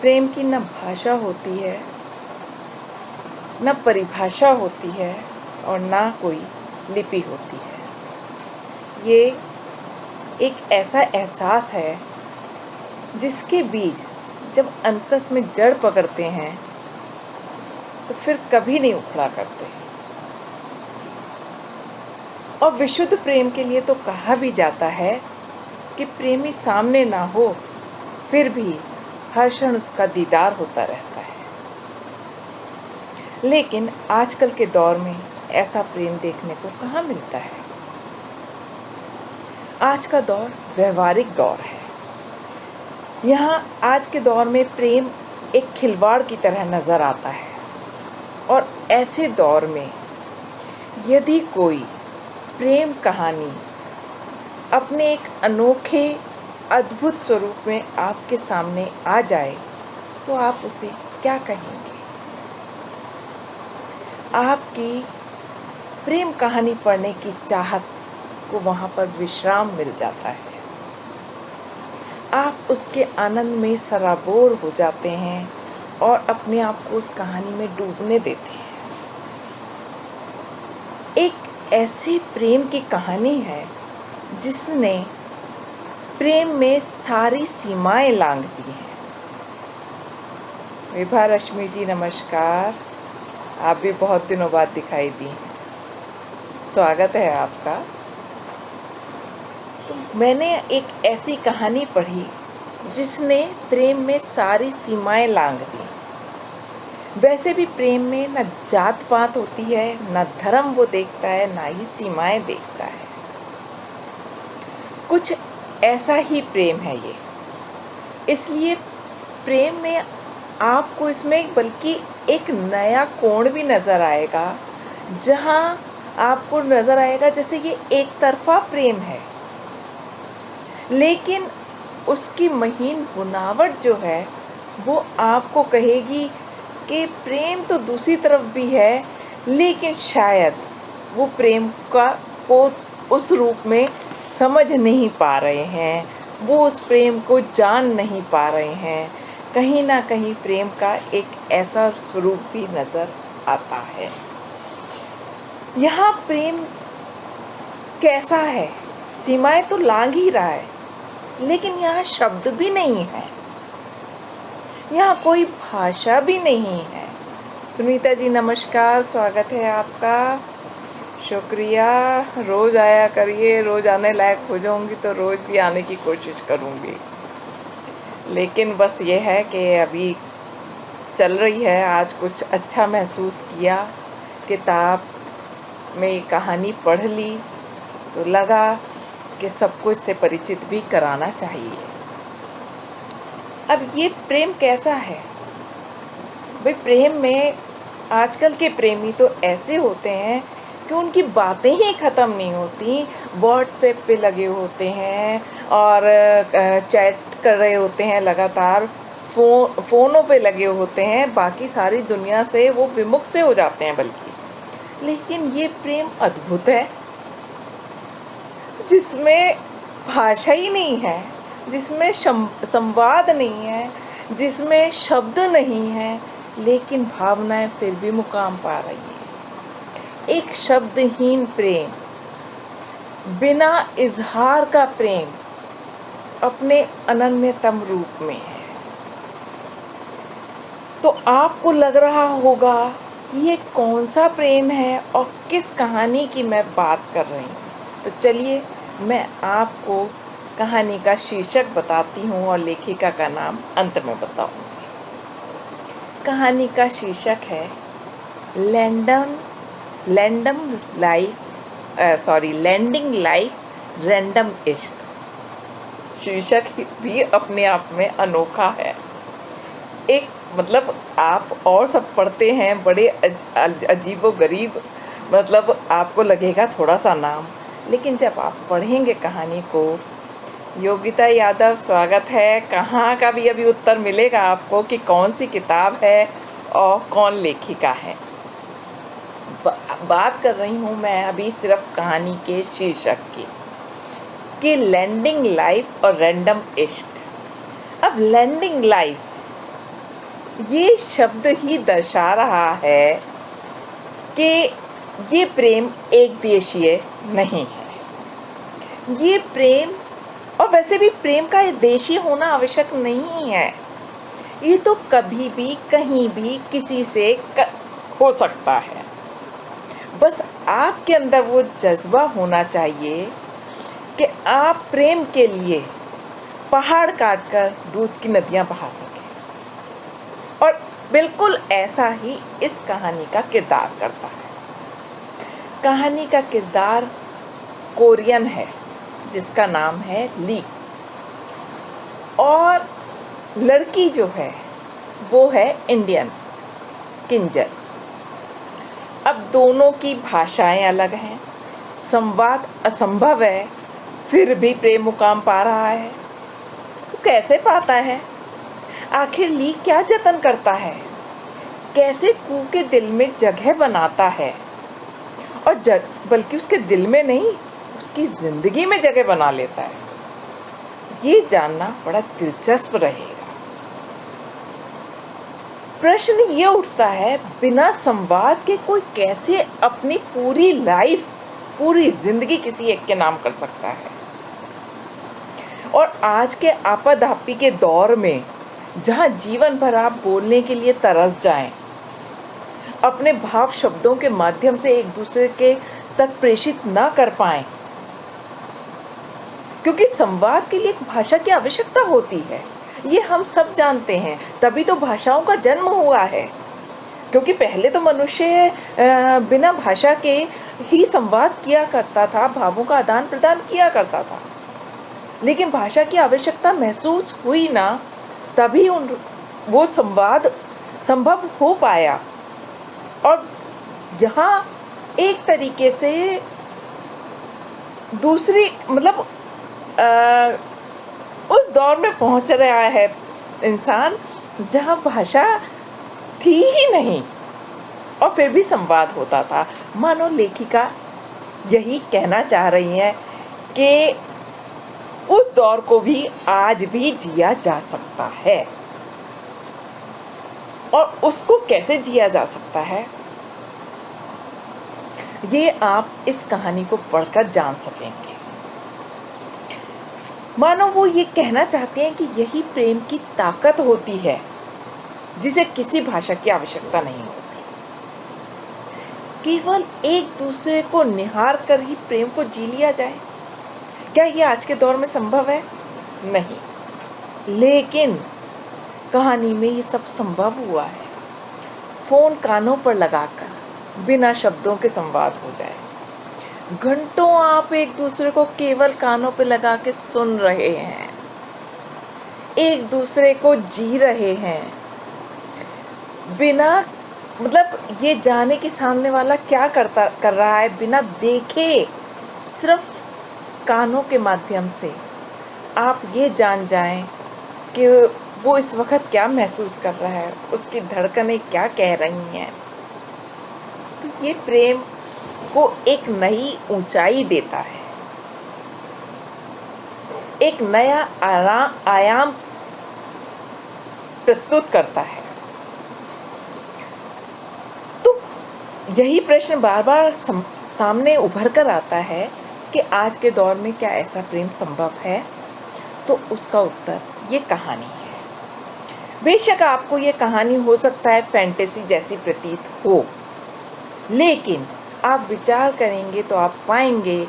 प्रेम की न भाषा होती है, न परिभाषा होती है और ना कोई लिपि होती है। ये एक ऐसा एहसास है जिसके बीज जब अंतस में जड़ पकड़ते हैं तो फिर कभी नहीं उखड़ा करते। और विशुद्ध प्रेम के लिए तो कहा भी जाता है कि प्रेमी सामने ना हो फिर भी हर क्षण उसका दीदार होता रहता है। लेकिन आजकल के दौर में ऐसा प्रेम देखने को कहाँ मिलता है। आज का दौर व्यवहारिक दौर है। यहाँ आज के दौर में प्रेम एक खिलवाड़ की तरह नजर आता है। और ऐसे दौर में यदि कोई प्रेम कहानी अपने एक अनोखे अद्भुत स्वरूप में आपके सामने आ जाए तो आप उसे क्या कहेंगे? आपकी प्रेम कहानी पढ़ने की चाहत को वहाँ पर विश्राम मिल जाता है। आप उसके आनंद में सराबोर हो जाते हैं और अपने आप को उस कहानी में डूबने देते हैं। एक ऐसी प्रेम की कहानी है जिसने प्रेम में सारी सीमाएं लांघ दी हैं। विभा रश्मि जी नमस्कार, आप भी बहुत दिनों बाद दिखाई दी हैं, स्वागत है आपका। तो मैंने एक ऐसी कहानी पढ़ी जिसने प्रेम में सारी सीमाएं लांघ दी। वैसे भी प्रेम में न जात पात होती है, न धर्म वो देखता है, ना ही सीमाएं देखता है। कुछ ऐसा ही प्रेम है ये। इसलिए प्रेम में आपको इसमें बल्कि एक नया कोण भी नज़र आएगा, जहां आपको नज़र आएगा जैसे ये एक तरफा प्रेम है, लेकिन उसकी महीन बुनावट जो है वो आपको कहेगी कि प्रेम तो दूसरी तरफ भी है, लेकिन शायद वो प्रेम को उस रूप में समझ नहीं पा रहे हैं, वो उस प्रेम को जान नहीं पा रहे हैं। कहीं ना कहीं प्रेम का एक ऐसा स्वरूप भी नज़र आता है। यहाँ प्रेम कैसा है? सीमाएं तो लांघ ही रहा है, लेकिन यहाँ शब्द भी नहीं है, यहाँ कोई भाषा भी नहीं है। सुनीता जी नमस्कार, स्वागत है आपका, शुक्रिया। रोज़ आया करिए, रोज़ आने लायक हो जाऊंगी तो रोज़ भी आने की कोशिश करूंगी। लेकिन बस ये है कि अभी चल रही है। आज कुछ अच्छा महसूस किया, किताब में कहानी पढ़ ली तो लगा कि सबको इससे परिचित भी कराना चाहिए। अब ये प्रेम कैसा है भाई? प्रेम में आजकल के प्रेमी तो ऐसे होते हैं कि उनकी बातें ही ख़त्म नहीं होती। व्हाट्सएप पे लगे होते हैं और चैट कर रहे होते हैं लगातार, फ़ोनों पे लगे होते हैं, बाकी सारी दुनिया से वो विमुख से हो जाते हैं बल्कि। लेकिन ये प्रेम अद्भुत है जिसमें भाषा ही नहीं है, जिसमें संवाद नहीं है, जिसमें शब्द नहीं है, लेकिन भावनाएं फिर भी मुकाम पा रही हैं। एक शब्दहीन प्रेम, बिना इजहार का प्रेम अपने अनन्यतम रूप में है। तो आपको लग रहा होगा ये कौन सा प्रेम है और किस कहानी की मैं बात कर रही हूँ। तो चलिए मैं आपको कहानी का शीर्षक बताती हूँ और लेखिका का नाम अंत में बताऊंगी। कहानी का शीर्षक है लैंडिंग लाइफ रैंडम इश्क। शीर्षक भी अपने आप में अनोखा है। एक मतलब आप और सब पढ़ते हैं बड़े अजीबो गरीब, मतलब आपको लगेगा थोड़ा सा नाम, लेकिन जब आप पढ़ेंगे कहानी को, योगिता यादव स्वागत है, कहाँ का भी अभी उत्तर मिलेगा आपको कि कौन सी किताब है और कौन लेखिका है। बात कर रही हूँ मैं अभी सिर्फ कहानी के शीर्षक की कि लैंडिंग लाइफ और रैंडम इश्क। अब लैंडिंग लाइफ ये शब्द ही दर्शा रहा है कि ये प्रेम एक देशीय नहीं है। ये प्रेम, और वैसे भी प्रेम का देशीय होना आवश्यक नहीं है। ये तो कभी भी कहीं भी किसी से हो सकता है। बस आपके अंदर वो जज्बा होना चाहिए कि आप प्रेम के लिए पहाड़ काटकर दूध की नदियां बहा सकें। और बिल्कुल ऐसा ही इस कहानी का किरदार करता है। कहानी का किरदार कोरियन है जिसका नाम है ली, और लड़की जो है वो है इंडियन, किंजल। अब दोनों की भाषाएं अलग हैं, संवाद असंभव है, फिर भी प्रेम मुकाम पा रहा है। तो कैसे पाता है? आखिर ली क्या जतन करता है, कैसे कू के दिल में जगह बनाता है, और बल्कि उसके दिल में नहीं, उसकी जिंदगी में जगह बना लेता है। ये जानना बड़ा दिलचस्प रहेगा। प्रश्न ये उठता है, बिना संवाद के कोई कैसे अपनी पूरी लाइफ, पूरी जिंदगी किसी एक के नाम कर सकता है? और आज के आपाधापी के दौर में जहां जीवन भर आप बोलने के लिए तरस जाएं, अपने भाव शब्दों के माध्यम से एक दूसरे के तक प्रेषित ना कर पाएं, क्योंकि संवाद के लिए एक भाषा की आवश्यकता होती है, ये हम सब जानते हैं। तभी तो भाषाओं का जन्म हुआ है, क्योंकि पहले तो मनुष्य बिना भाषा के ही संवाद किया करता था, भावों का आदान प्रदान किया करता था। लेकिन भाषा की आवश्यकता महसूस हुई ना, तभी वो संवाद संभव हो पाया। और यहाँ एक तरीके से दूसरी मतलब उस दौर में पहुंच रहा है इंसान जहां भाषा थी ही नहीं और फिर भी संवाद होता था। मानो लेखिका यही कहना चाह रही हैं कि उस दौर को भी आज भी जिया जा सकता है। और उसको कैसे जिया जा सकता है, ये आप इस कहानी को पढ़कर जान सकेंगे। मानो वो ये कहना चाहते हैं कि यही प्रेम की ताकत होती है, जिसे किसी भाषा की आवश्यकता नहीं होती। केवल एक दूसरे को निहार कर ही प्रेम को जी लिया जाए, क्या ये आज के दौर में संभव है? नहीं। लेकिन कहानी में ये सब संभव हुआ है। फोन कानों पर लगाकर बिना शब्दों के संवाद हो जाए। घंटों आप एक दूसरे को केवल कानों पे लगा के सुन रहे हैं, एक दूसरे को जी रहे हैं, बिना मतलब ये जाने कि सामने वाला क्या कर रहा है, बिना देखे, सिर्फ कानों के माध्यम से आप ये जान जाएं कि वो इस वक्त क्या महसूस कर रहा है, उसकी धड़कनें क्या कह रही हैं। तो ये प्रेम को एक नई ऊंचाई देता है, एक नया आयाम प्रस्तुत करता है। तो यही प्रश्न बार बार सामने उभर कर आता है कि आज के दौर में क्या ऐसा प्रेम संभव है? तो उसका उत्तर ये कहानी है। बेशक आपको ये कहानी हो सकता है फैंटेसी जैसी प्रतीत हो, लेकिन आप विचार करेंगे तो आप पाएंगे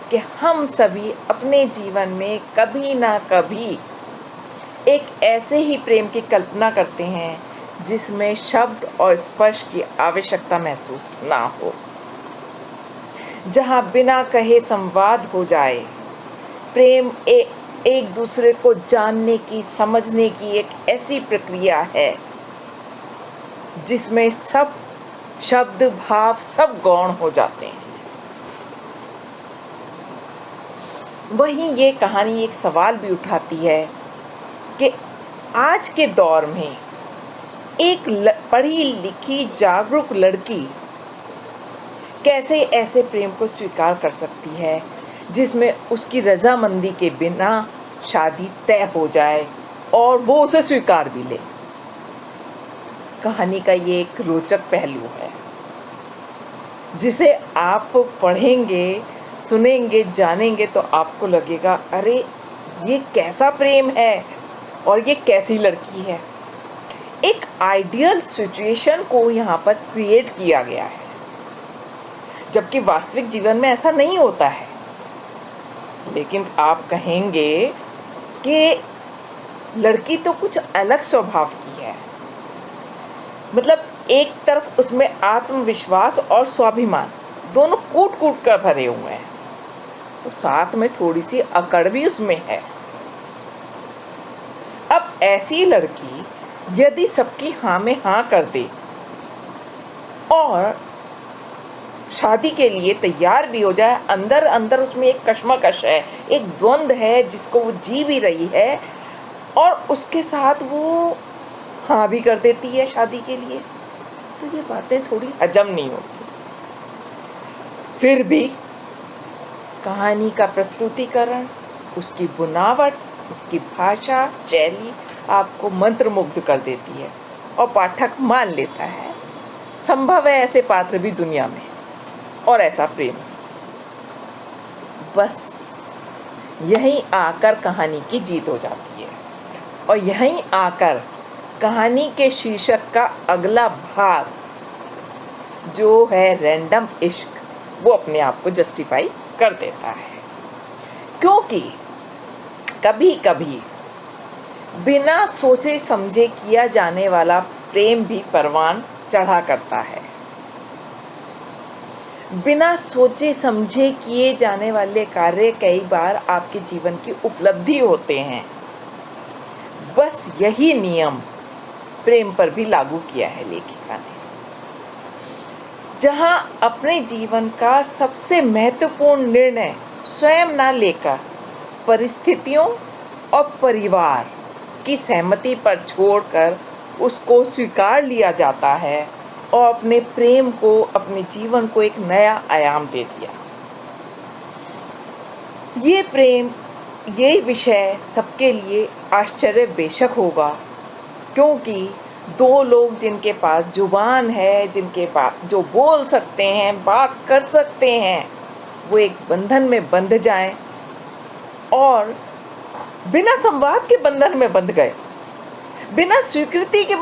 कि हम सभी अपने जीवन में कभी ना कभी एक ऐसे ही प्रेम की कल्पना करते हैं जिसमें शब्द और स्पर्श की आवश्यकता महसूस ना हो, जहां बिना कहे संवाद हो जाए। प्रेम एक दूसरे को जानने की, समझने की एक ऐसी प्रक्रिया है जिसमें सब शब्द, भाव सब गौण हो जाते हैं। वहीं ये कहानी एक सवाल भी उठाती है कि आज के दौर में एक पढ़ी लिखी जागरूक लड़की कैसे ऐसे प्रेम को स्वीकार कर सकती है जिसमें उसकी रजामंदी के बिना शादी तय हो जाए और वो उसे स्वीकार भी ले। कहानी का ये एक रोचक पहलू है, जिसे आप पढ़ेंगे, सुनेंगे, जानेंगे तो आपको लगेगा अरे ये कैसा प्रेम है और ये कैसी लड़की है। एक आइडियल सिचुएशन को यहाँ पर क्रिएट किया गया है, जबकि वास्तविक जीवन में ऐसा नहीं होता है। लेकिन आप कहेंगे कि लड़की तो कुछ अलग स्वभाव की है, मतलब एक तरफ उसमें आत्मविश्वास और स्वाभिमान दोनों कूट कूट कर भरे हुए हैं, तो साथ में थोड़ी सी अकड़ भी उसमें है। अब ऐसी लड़की यदि सबकी हाँ में हाँ कर दे और शादी के लिए तैयार भी हो जाए, अंदर अंदर उसमें एक कश्मकश है, एक द्वंद्व है जिसको वो जी भी रही है, और उसके साथ वो हाँ भी कर देती है शादी के लिए, तो ये बातें थोड़ी हजम नहीं होती। फिर भी कहानी का प्रस्तुतिकरण, उसकी बुनावट, उसकी भाषा शैली आपको मंत्रमुग्ध कर देती है और पाठक मान लेता है संभव है ऐसे पात्र भी दुनिया में और ऐसा प्रेम। बस यहीं आकर कहानी की जीत हो जाती है, और यहीं आकर कहानी के शीर्षक का अगला भाग जो है रैंडम इश्क, वो अपने आप को जस्टिफाई कर देता है। क्योंकि कभी कभी बिना सोचे समझे किया जाने वाला प्रेम भी परवान चढ़ा करता है। बिना सोचे समझे किए जाने वाले कार्य कई बार आपके जीवन की उपलब्धि होते हैं। बस यही नियम प्रेम पर भी लागू किया है लेखिका ने, जहां अपने जीवन का सबसे महत्वपूर्ण निर्णय स्वयं ना लेकर परिस्थितियों और परिवार की सहमति पर छोड़कर उसको स्वीकार लिया जाता है और अपने प्रेम को, अपने जीवन को एक नया आयाम दे दिया। ये प्रेम, ये विषय सबके लिए आश्चर्य बेशक होगा, क्योंकि दो लोग जिनके पास जुबान है, जिनके पास जो बोल सकते हैं, बात कर सकते हैं, वो एक बंधन में बंध जाएं और बिना संवाद के बंधन में बंध गए, बिना स्वीकृति के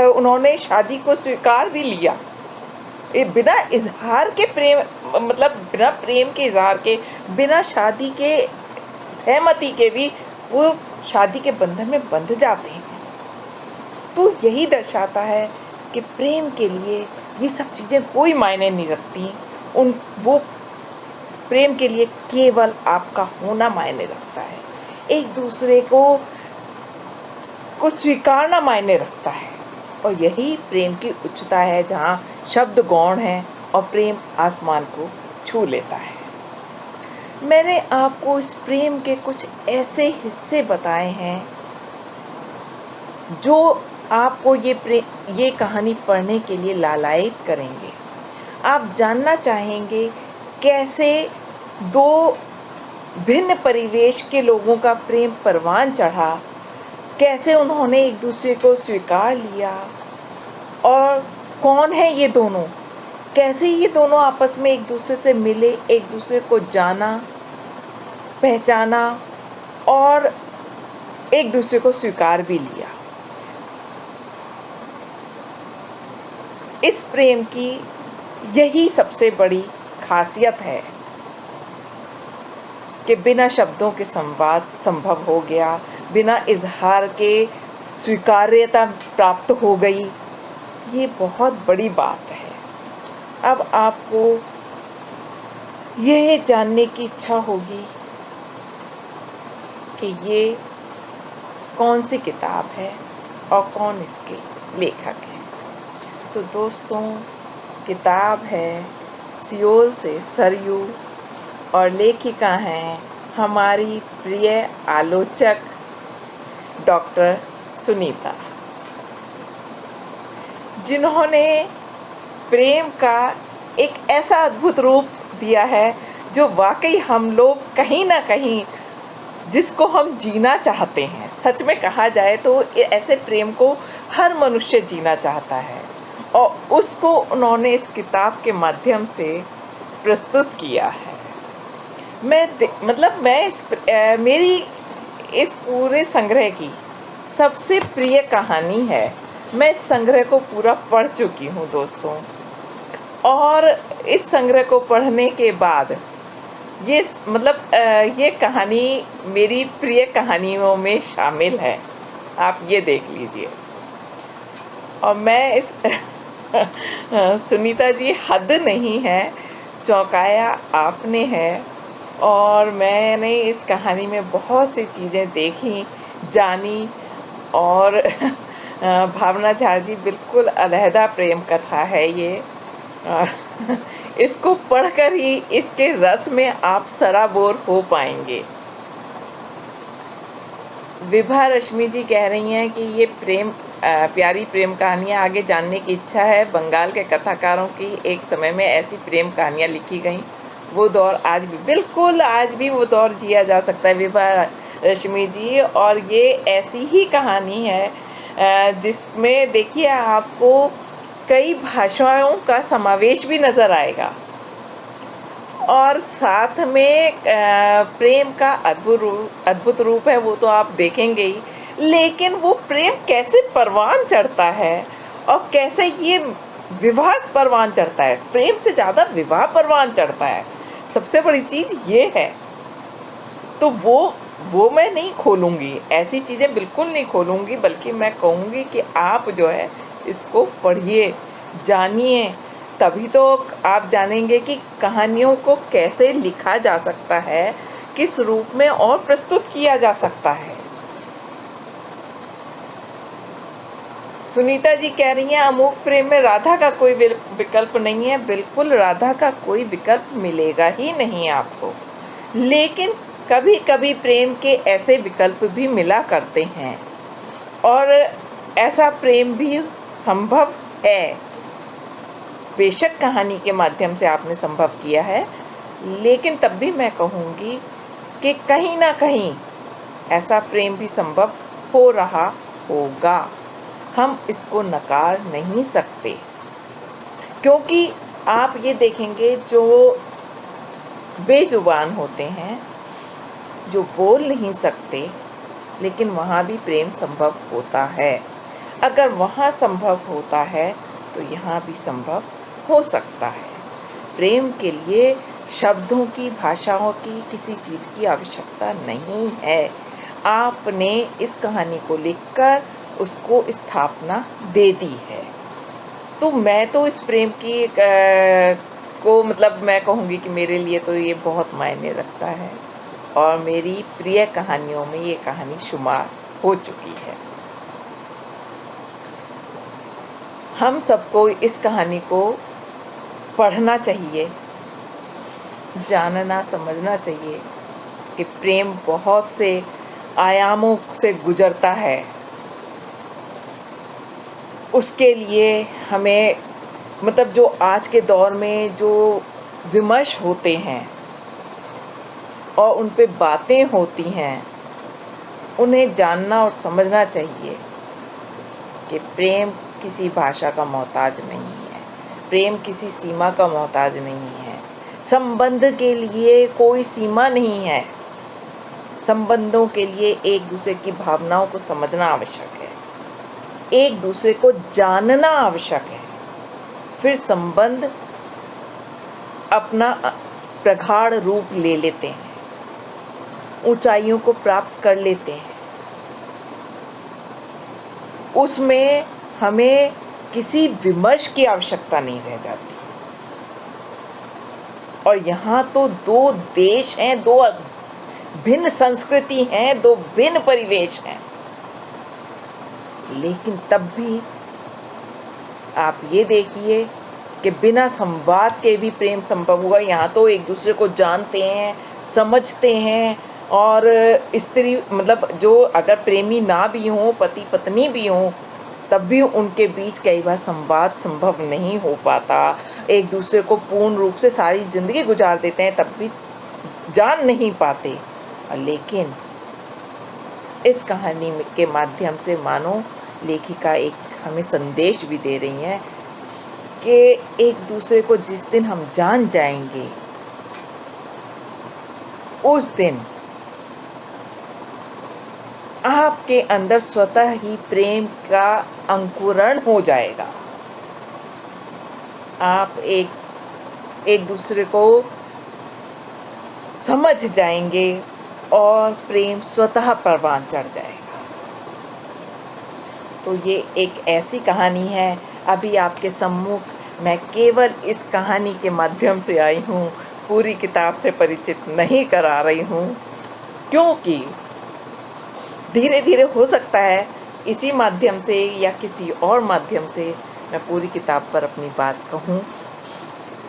उन्होंने शादी को स्वीकार भी लिया, बिना इजहार के प्रेम, मतलब बिना प्रेम के इजहार के, बिना शादी के सहमति के भी वो शादी के बंधन में बंध जाते हैं। तो यही दर्शाता है कि प्रेम के लिए ये सब चीज़ें कोई मायने नहीं रखती। वो प्रेम के लिए केवल आपका होना मायने रखता है, एक दूसरे को स्वीकारना मायने रखता है। और यही प्रेम की उच्चता है, जहाँ शब्द गौण है और प्रेम आसमान को छू लेता है। मैंने आपको इस प्रेम के कुछ ऐसे हिस्से बताए हैं जो आपको ये कहानी पढ़ने के लिए लालायित करेंगे। आप जानना चाहेंगे कैसे दो भिन्न परिवेश के लोगों का प्रेम परवान चढ़ा, कैसे उन्होंने एक दूसरे को स्वीकार लिया, और कौन है ये दोनों, कैसे ये दोनों आपस में एक दूसरे से मिले, एक दूसरे को जाना, पहचाना और एक दूसरे को स्वीकार भी लिया। इस प्रेम की यही सबसे बड़ी खासियत है कि बिना शब्दों के संवाद संभव हो गया, बिना इजहार के स्वीकार्यता प्राप्त हो गई। ये बहुत बड़ी बात है। अब आपको यह जानने की इच्छा होगी कि ये कौन सी किताब है और कौन इसके लेखक है। तो दोस्तों, किताब है सियोल से सरयू और लेखिका हैं हमारी प्रिय आलोचक डॉक्टर सुनीता, जिन्होंने प्रेम का एक ऐसा अद्भुत रूप दिया है जो वाकई हम लोग कहीं ना कहीं जिसको हम जीना चाहते हैं। सच में कहा जाए तो ऐसे प्रेम को हर मनुष्य जीना चाहता है, और उसको उन्होंने इस किताब के माध्यम से प्रस्तुत किया है। मेरी इस पूरे संग्रह की सबसे प्रिय कहानी है। मैं इस संग्रह को पूरा पढ़ चुकी हूँ दोस्तों, और इस संग्रह को पढ़ने के बाद ये कहानी मेरी प्रिय कहानियों में शामिल है। आप ये देख लीजिए। और मैं इस सुनीता जी, हद नहीं है, चौंकाया आपने है। और मैंने इस कहानी में बहुत सी चीज़ें देखी, जानी, और भावना झा जी, बिल्कुल अलहदा प्रेम कथा है ये। इसको पढ़कर ही इसके रस में आप सराबोर हो पाएंगे। विभा रश्मि जी कह रही हैं कि ये प्यारी प्रेम कहानियाँ आगे जानने की इच्छा है। बंगाल के कथाकारों की एक समय में ऐसी प्रेम कहानियाँ लिखी गईं। वो दौर आज भी, बिल्कुल आज भी वो दौर जिया जा सकता है विभा रश्मि जी। और ये ऐसी ही कहानी है जिसमें देखिए आपको कई भाषाओं का समावेश भी नज़र आएगा, और साथ में प्रेम का अद्भुत रूप है, वो तो आप देखेंगे ही। लेकिन वो प्रेम कैसे परवान चढ़ता है, और कैसे ये विवाह परवान चढ़ता है। प्रेम से ज़्यादा विवाह परवान चढ़ता है, सबसे बड़ी चीज़ ये है। तो वो मैं नहीं खोलूँगी, ऐसी चीज़ें बिल्कुल नहीं खोलूँगी, बल्कि मैं कहूँगी कि आप जो है इसको पढ़िए, जानिए, तभी तो आप जानेंगे कि कहानियों को कैसे लिखा जा सकता है, किस रूप में और प्रस्तुत किया जा सकता है। सुनीता जी कह रही हैं अमोघ प्रेम में राधा का कोई विकल्प नहीं है। बिल्कुल राधा का कोई विकल्प मिलेगा ही नहीं आपको, लेकिन कभी कभी प्रेम के ऐसे विकल्प भी मिला करते हैं, और ऐसा प्रेम भी संभव है। बेशक कहानी के माध्यम से आपने संभव किया है, लेकिन तब भी मैं कहूँगी कि कहीं ना कहीं ऐसा प्रेम भी संभव हो रहा होगा। हम इसको नकार नहीं सकते, क्योंकि आप ये देखेंगे जो बेजुबान होते हैं, जो बोल नहीं सकते, लेकिन वहाँ भी प्रेम संभव होता है। अगर वहाँ संभव होता है तो यहाँ भी संभव हो सकता है। प्रेम के लिए शब्दों की, भाषाओं की, किसी चीज़ की आवश्यकता नहीं है। आपने इस कहानी को लिखकर उसको स्थापना दे दी है। तो मैं तो इस प्रेम की मैं कहूँगी कि मेरे लिए तो ये बहुत मायने रखता है, और मेरी प्रिय कहानियों में ये कहानी शुमार हो चुकी है। हम सबको इस कहानी को पढ़ना चाहिए, जानना समझना चाहिए कि प्रेम बहुत से आयामों से गुजरता है। उसके लिए हमें जो आज के दौर में जो विमर्श होते हैं और उन पे बातें होती हैं, उन्हें जानना और समझना चाहिए कि प्रेम किसी भाषा का मोहताज नहीं है, प्रेम किसी सीमा का मोहताज नहीं है। संबंध के लिए कोई सीमा नहीं है। संबंधों के लिए एक दूसरे की भावनाओं को समझना आवश्यक है, एक दूसरे को जानना आवश्यक है। फिर संबंध अपना प्रगाढ़ रूप ले लेते हैं, ऊंचाइयों को प्राप्त कर लेते हैं। उसमें हमें किसी विमर्श की आवश्यकता नहीं रह जाती। और यहाँ तो दो देश हैं, दो भिन्न संस्कृति हैं, दो भिन्न परिवेश हैं, लेकिन तब भी आप ये देखिए कि बिना संवाद के भी प्रेम संभव हुआ। यहाँ तो एक दूसरे को जानते हैं, समझते हैं, और स्त्री जो अगर प्रेमी ना भी हों, पति पत्नी भी हों, तब भी उनके बीच कई बार संवाद संभव नहीं हो पाता। एक दूसरे को पूर्ण रूप से सारी ज़िंदगी गुजार देते हैं, तब भी जान नहीं पाते। लेकिन इस कहानी के माध्यम से मानो लेखिका एक हमें संदेश भी दे रही हैं कि एक दूसरे को जिस दिन हम जान जाएंगे उस दिन आपके अंदर स्वतः ही प्रेम का अंकुरण हो जाएगा। आप एक दूसरे को समझ जाएंगे और प्रेम स्वतः परवान चढ़ जाएगा। तो ये एक ऐसी कहानी है, अभी आपके सम्मुख मैं केवल इस कहानी के माध्यम से आई हूँ, पूरी किताब से परिचित नहीं करा रही हूँ, क्योंकि धीरे धीरे हो सकता है इसी माध्यम से या किसी और माध्यम से मैं पूरी किताब पर अपनी बात कहूँ,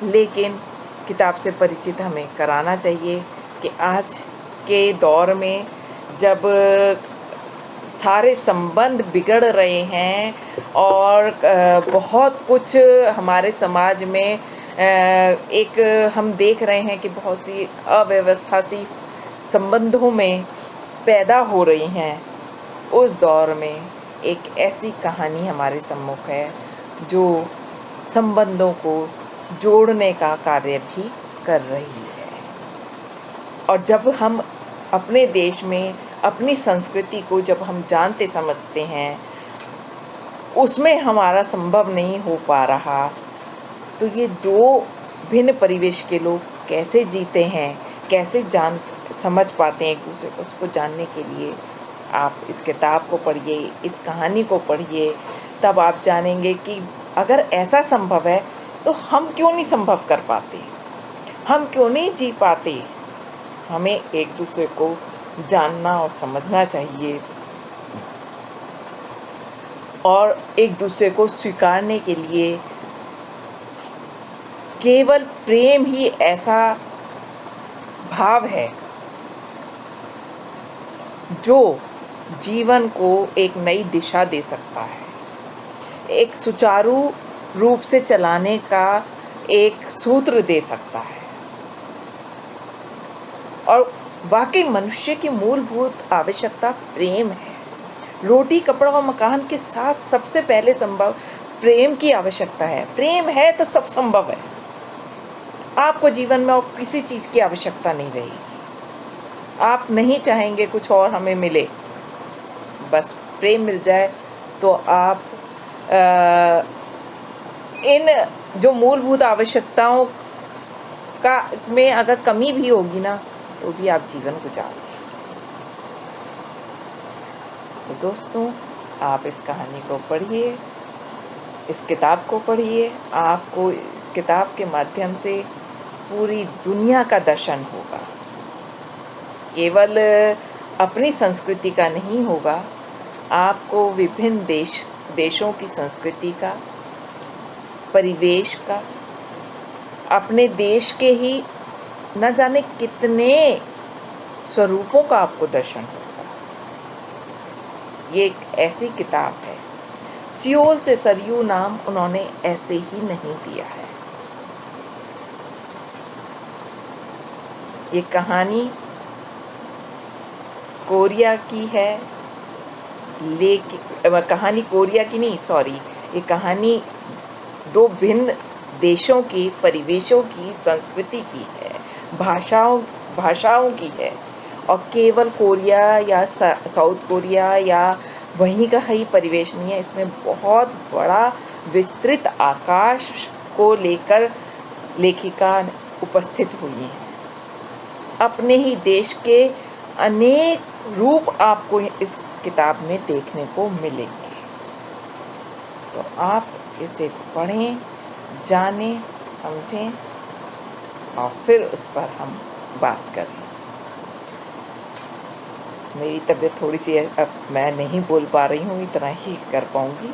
लेकिन किताब से परिचित हमें कराना चाहिए कि आज के दौर में जब सारे संबंध बिगड़ रहे हैं और बहुत कुछ हमारे समाज में एक हम देख रहे हैं कि बहुत सी अव्यवस्था सी संबंधों में पैदा हो रही हैं, उस दौर में एक ऐसी कहानी हमारे सम्मुख है जो संबंधों को जोड़ने का कार्य भी कर रही है। और जब हम अपने देश में अपनी संस्कृति को जब हम जानते समझते हैं, उसमें हमारा संभव नहीं हो पा रहा, तो ये दो भिन्न परिवेश के लोग कैसे जीते हैं, कैसे समझ पाते हैं एक दूसरे को, उसको जानने के लिए आप इस किताब को पढ़िए, इस कहानी को पढ़िए, तब आप जानेंगे कि अगर ऐसा संभव है तो हम क्यों नहीं संभव कर पाते, हम क्यों नहीं जी पाते। हमें एक दूसरे को जानना और समझना चाहिए और एक दूसरे को स्वीकारने के लिए केवल प्रेम ही ऐसा भाव है जो जीवन को एक नई दिशा दे सकता है, एक सुचारू रूप से चलाने का एक सूत्र दे सकता है। और वाकई मनुष्य की मूलभूत आवश्यकता प्रेम है। रोटी, कपड़ा और मकान के साथ सबसे पहले संभव प्रेम की आवश्यकता है। प्रेम है तो सब संभव है। आपको जीवन में और किसी चीज़ की आवश्यकता नहीं रहेगी। आप नहीं चाहेंगे कुछ और हमें मिले, बस प्रेम मिल जाए तो आप इन जो मूलभूत आवश्यकताओं का में अगर कमी भी होगी ना, तो भी आप जीवन गुजार लेंगे। तो दोस्तों, आप इस कहानी को पढ़िए, इस किताब को पढ़िए। आपको इस किताब के माध्यम से पूरी दुनिया का दर्शन होगा, केवल अपनी संस्कृति का नहीं होगा, आपको विभिन्न देशों की संस्कृति का, परिवेश का, अपने देश के ही न जाने कितने स्वरूपों का आपको दर्शन होगा। ये एक ऐसी किताब है, सियोल से सरयू नाम उन्होंने ऐसे ही नहीं दिया है। ये कहानी कोरिया की है, लेकिन कहानी कोरिया की नहीं, सॉरी, ये कहानी दो भिन्न देशों की, परिवेशों की, संस्कृति की है, भाषाओं की है। और केवल कोरिया या साउथ कोरिया या वहीं का ही परिवेश नहीं है, इसमें बहुत बड़ा विस्तृत आकाश को लेकर लेखिका उपस्थित हुई है। अपने ही देश के अनेक रूप आपको इस किताब में देखने को मिलेंगे। तो आप इसे पढ़ें, जानें, समझें और फिर उस पर हम बात करें। मेरी तबीयत थोड़ी सी अब मैं नहीं बोल पा रही हूँ, इतना ही कर पाऊँगी।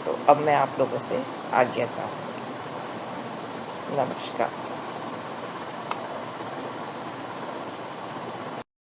तो अब मैं आप लोगों से आज्ञा चाहूँगी। नमस्कार।